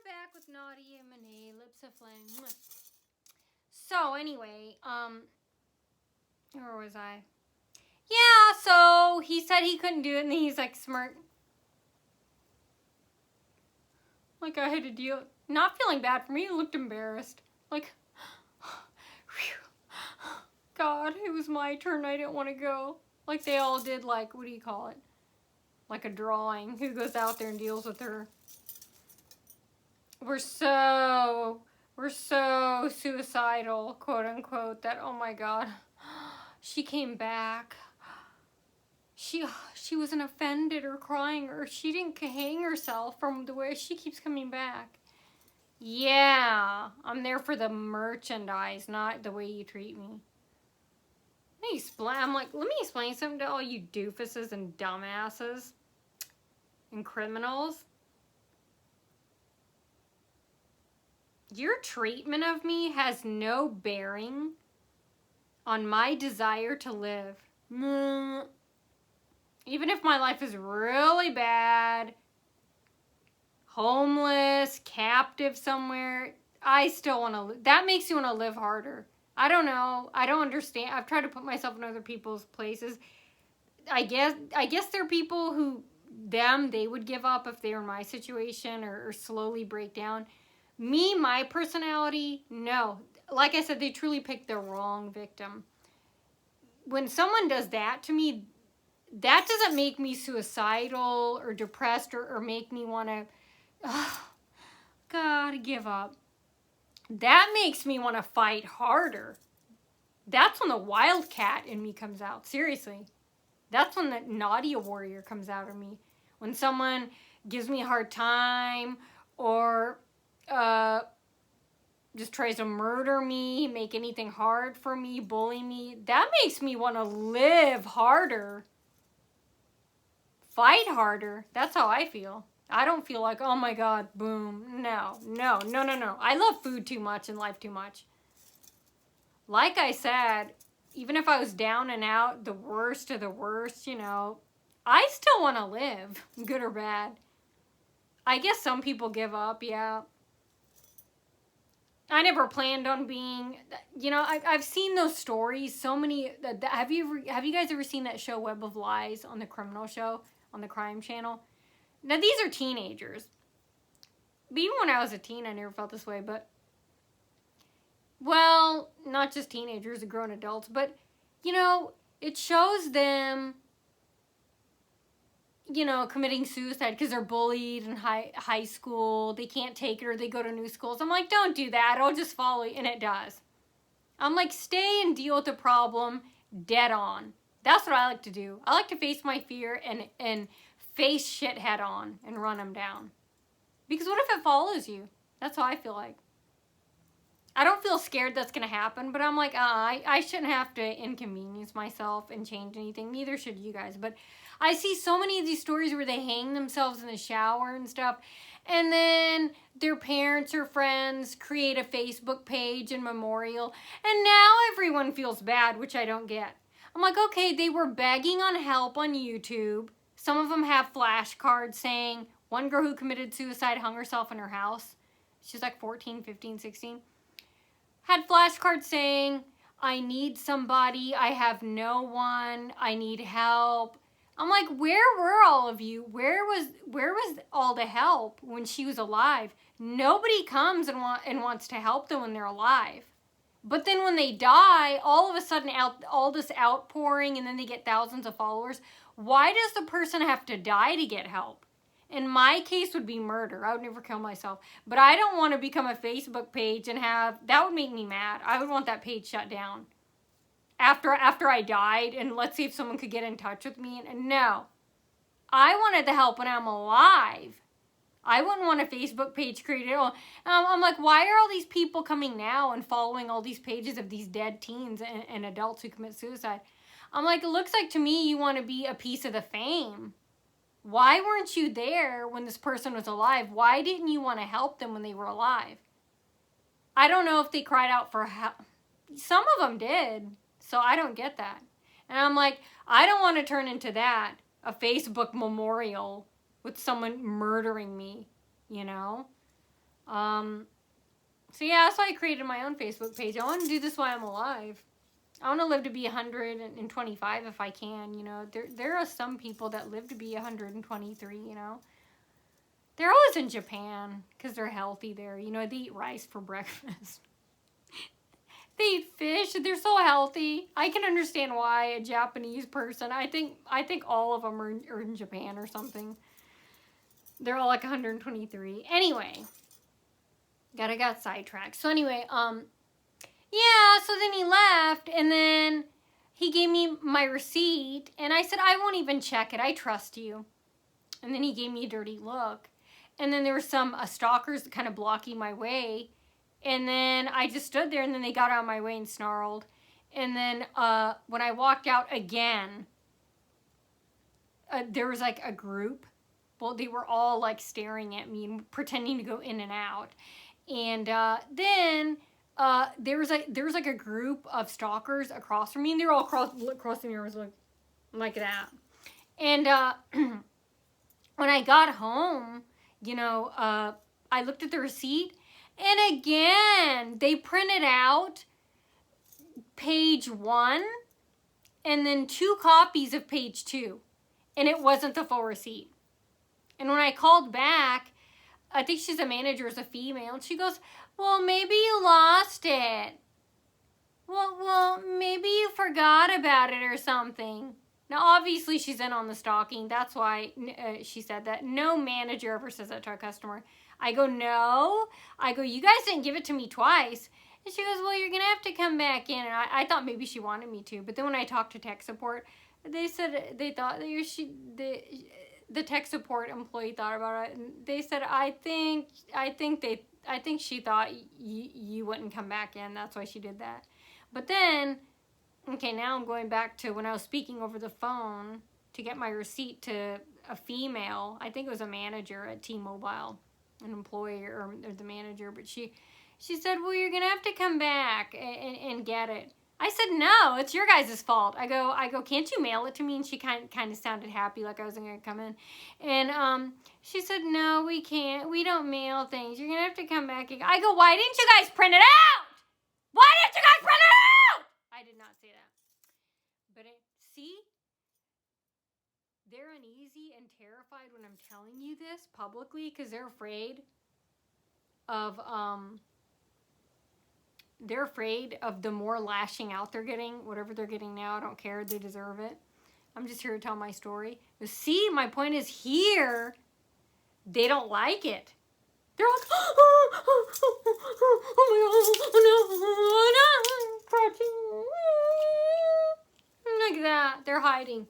back with Nadia and Monet, Lips of Flame. So anyway, where was I? Yeah, so he said he couldn't do it, and then he's like smirk. Like I had to deal, not feeling bad for me, he looked embarrassed. Like, God, it was my turn, I didn't want to go. Like they all did, like, what do you call it? Like a drawing. Who goes out there and deals with her? We're so suicidal, quote unquote, that, oh my God, she came back. She wasn't offended or crying, or she didn't hang herself from the way she keeps coming back. Yeah, I'm there for the merchandise, not the way you treat me. I'm like, let me explain something to all you doofuses and dumbasses and criminals. Your treatment of me has no bearing on my desire to live. Even if my life is really bad, homeless, captive somewhere, I still want to. That makes you want to live harder. I don't know. I don't understand. I've tried to put myself in other people's places. I guess there are people who, they would give up if they were in my situation or slowly break down. Me, my personality, no. Like I said, they truly picked the wrong victim. When someone does that to me, that doesn't make me suicidal or depressed or make me want to, God, give up. That makes me want to fight harder. That's when the wildcat in me comes out. Seriously. That's when the Nadia warrior comes out of me. When someone gives me a hard time or just tries to murder me, make anything hard for me, bully me, that makes me want to live harder. Fight harder. That's how I feel. I don't feel like, oh my God, boom. No. I love food too much and life too much. Like I said, even if I was down and out, the worst of the worst, I still want to live, good or bad. I guess some people give up, yeah. I never planned on being, I've seen those stories, so many. Have you guys ever seen that show, Web of Lies, on the criminal show, on the crime channel? Now, these are teenagers. But even when I was a teen, I never felt this way, but, well, not just teenagers, grown adults, but, it shows them, committing suicide because they're bullied in high school. They can't take it or they go to new schools. I'm like, don't do that. It'll just follow you. And it does. I'm like, stay and deal with the problem dead on. That's what I like to do. I like to face my fear and face shit head on and run them down. Because what if it follows you? That's how I feel like. I don't feel scared that's going to happen, but I'm like, I shouldn't have to inconvenience myself and change anything. Neither should you guys. But I see so many of these stories where they hang themselves in the shower and stuff, and then their parents or friends create a Facebook page and memorial, and now everyone feels bad, which I don't get. I'm like, okay, they were begging on help on YouTube. Some of them have flashcards saying, one girl who committed suicide hung herself in her house. She's like 14, 15, 16. Had flashcards saying, I need somebody, I have no one, I need help. I'm like, where were all of you? Where was all the help when she was alive? Nobody comes and wants to help them when they're alive. But then when they die, all of a sudden all this outpouring, and then they get thousands of followers. Why does the person have to die to get help? In my case would be murder. I would never kill myself. But I don't want to become a Facebook page and that would make me mad. I would want that page shut down. After I died, and let's see if someone could get in touch with me. And no. I wanted the help when I'm alive. I wouldn't want a Facebook page created. I'm like, why are all these people coming now and following all these pages of these dead teens and adults who commit suicide? I'm like, it looks like to me you want to be a piece of the fame. Why weren't you there when this person was alive? Why didn't you want to help them when they were alive? I don't know if they cried out for help. Some of them did, so I don't get that. And I'm like, I don't want to turn into that, a Facebook memorial with someone murdering me, So yeah, so I created my own Facebook page. I want to do this while I'm alive. I want to live to be 125 if I can, you know. There are some people that live to be 123, you know. They're always in Japan because they're healthy there. You know, they eat rice for breakfast. They eat fish. They're so healthy. I can understand why a Japanese person, I think all of them are in Japan or something. They're all like 123. Anyway, got sidetracked. So anyway, yeah, so then he left, and then he gave me my receipt, and I said, I won't even check it. I trust you. And then he gave me a dirty look. And then there were some stalkers kind of blocking my way. And then I just stood there, and then they got out of my way and snarled. And then when I walked out again, there was like a group. Well, they were all like staring at me and pretending to go in and out. And then there was like a group of stalkers across from me, and they were all crossing the arms like that. And when I got home, you know, I looked at the receipt, and again, they printed out page 1 and then 2 copies of page 2. And it wasn't the full receipt. And when I called back, I think she's a manager, is a female, and she goes, well, maybe you lost it. Well, maybe you forgot about it or something. Now, obviously, she's in on the stalking. That's why she said that. No manager ever says that to a customer. I go, no. I go, you guys didn't give it to me twice. And she goes, well, you're going to have to come back in. And I thought maybe she wanted me to. But then when I talked to tech support, they said they thought that the tech support employee thought about it. And they said, I think she thought you wouldn't come back in. That's why she did that. But then, okay, now I'm going back to when I was speaking over the phone to get my receipt to a female. I think it was a manager at T-Mobile, an employee or the manager. But she said, well, you're going to have to come back and get it. I said, no, it's your guys' fault. I go, can't you mail it to me? And she kind of sounded happy, like I wasn't going to come in. And she said, no, we can't. We don't mail things. You're going to have to come back. I go, why didn't you guys print it out? Why didn't you guys print it out? I did not say that. But see, they're uneasy and terrified when I'm telling you this publicly because they're afraid of the more lashing out they're getting. Whatever they're getting now, I don't care. They deserve it. I'm just here to tell my story. But see, my point is here, they don't like it. They're like, oh my God, oh no, like that. They're hiding.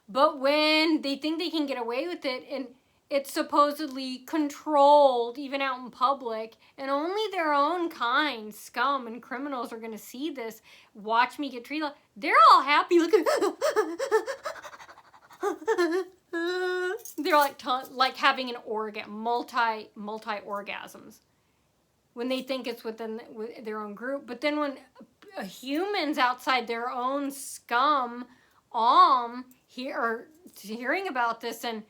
But when they think they can get away with it, and it's supposedly controlled, even out in public, and only their own kind, scum and criminals, are going to see this, watch me get treated, they're all happy. Look at they're like having an multi orgasms when they think it's within their own group. But then when humans outside their own scum are hearing about this and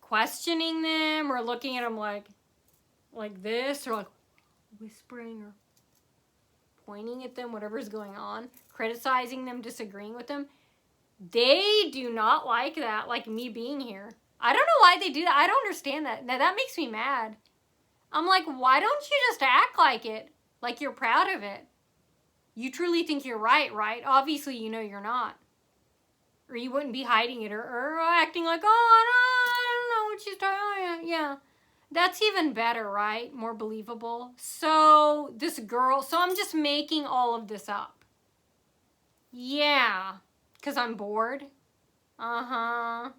questioning them or looking at them like this, or like whispering or pointing at them, whatever's going on, criticizing them, disagreeing with them, they do not like that, like me being here. I don't know why they do that. I don't understand that. Now, that makes me mad. I'm like, why don't you just act like it? Like you're proud of it. You truly think you're right? Obviously, you know you're not. Or you wouldn't be hiding it or acting like, oh, I don't know what she's talking about. Yeah. That's even better, right? More believable. So, this girl, so I'm just making all of this up. Yeah. Because I'm bored. Uh-huh.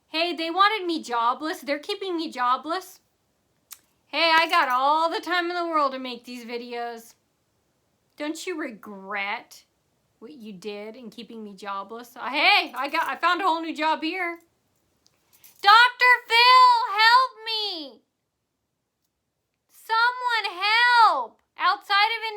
Hey, they wanted me jobless. They're keeping me jobless. Hey, I got all the time in the world to make these videos. Don't you regret what you did in keeping me jobless? Hey, I found a whole new job here. Dr. Phil, help me. Someone help. Outside of India.